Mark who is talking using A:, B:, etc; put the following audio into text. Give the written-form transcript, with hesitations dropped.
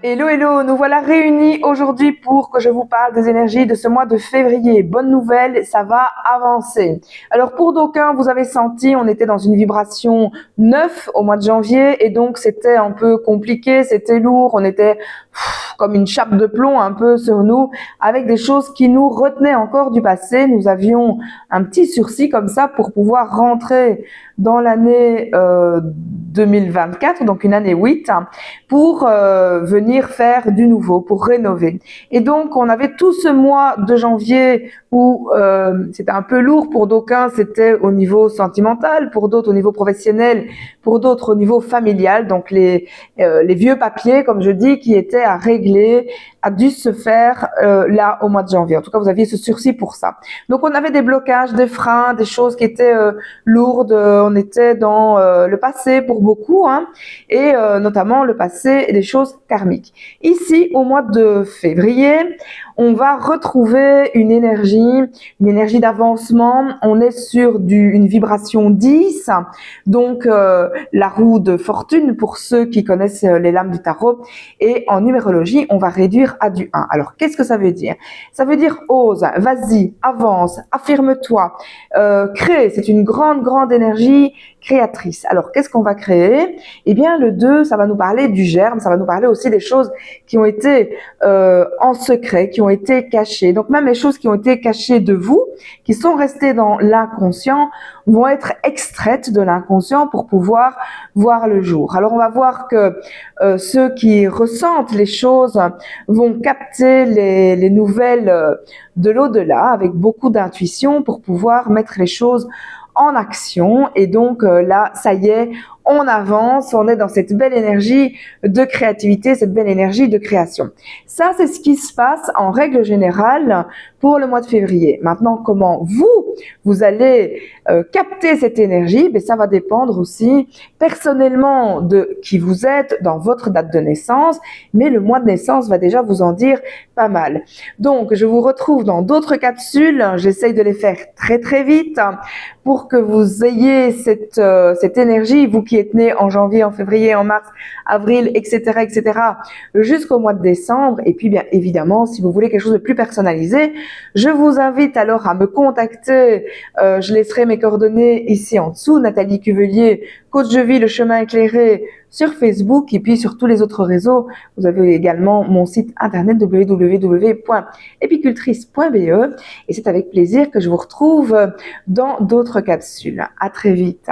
A: Hello, hello, nous voilà réunis aujourd'hui pour que je vous parle des énergies de ce mois de février. Bonne nouvelle, ça va avancer. Alors pour d'aucuns, vous avez senti, on était dans une vibration 9 au mois de janvier et donc c'était un peu compliqué, c'était lourd, on était comme une chape de plomb un peu sur nous avec des choses qui nous retenaient encore du passé. Nous avions un petit sursis comme ça pour pouvoir rentrer dans l'année 2024, donc une année 8, pour venir faire du nouveau, pour rénover. Et donc, on avait tout ce mois de janvier où c'était un peu lourd pour d'aucuns, c'était au niveau sentimental, pour d'autres au niveau professionnel, pour d'autres au niveau familial. Donc, les vieux papiers, comme je dis, qui étaient à régler, a dû se faire là au mois de janvier. En tout cas, vous aviez ce sursis pour ça. Donc, on avait des blocages, des freins, des choses qui étaient lourdes. On était dans le passé pour beaucoup, hein, et notamment le passé et des choses karmiques. Ici, au mois de février, on va retrouver une énergie d'avancement. On est sur une vibration 10, donc la roue de fortune pour ceux qui connaissent les lames du tarot. Et en numérologie, on va réduire à du 1. Alors, qu'est-ce que ça veut dire? Ça veut dire ose, vas-y, avance, affirme-toi, crée. C'est une grande, grande énergie créatrice. Alors, qu'est-ce qu'on va créer? Eh bien, le 2, ça va nous parler du germe, ça va nous parler aussi des choses qui ont été en secret, qui ont été cachées. Donc, même les choses qui ont été cachées de vous, qui sont restées dans l'inconscient, vont être extraites de l'inconscient pour pouvoir voir le jour. Alors, on va voir que ceux qui ressentent les choses vont capter les nouvelles de l'au-delà avec beaucoup d'intuition pour pouvoir mettre les choses en action. Et donc là, ça y est, on avance, on est dans cette belle énergie de créativité, cette belle énergie de création. Ça, c'est ce qui se passe en règle générale pour le mois de février. Maintenant, comment vous allez capter cette énergie, ben, ça va dépendre aussi personnellement de qui vous êtes dans votre date de naissance, mais le mois de naissance va déjà vous en dire pas mal. Donc, je vous retrouve dans d'autres capsules. J'essaye de les faire très très vite pour que vous ayez cette énergie, vous qui êtes nés en janvier, en février, en mars, avril, etc., jusqu'au mois de décembre. Et puis, bien évidemment, si vous voulez quelque chose de plus personnalisé, je vous invite alors à me contacter. Je laisserai mes coordonnées ici en dessous. Nathalie Cuvelier, coach de vie, le chemin éclairé sur Facebook et puis sur tous les autres réseaux. Vous avez également mon site internet www.epicultrice.be et c'est avec plaisir que je vous retrouve dans d'autres capsules. À très vite.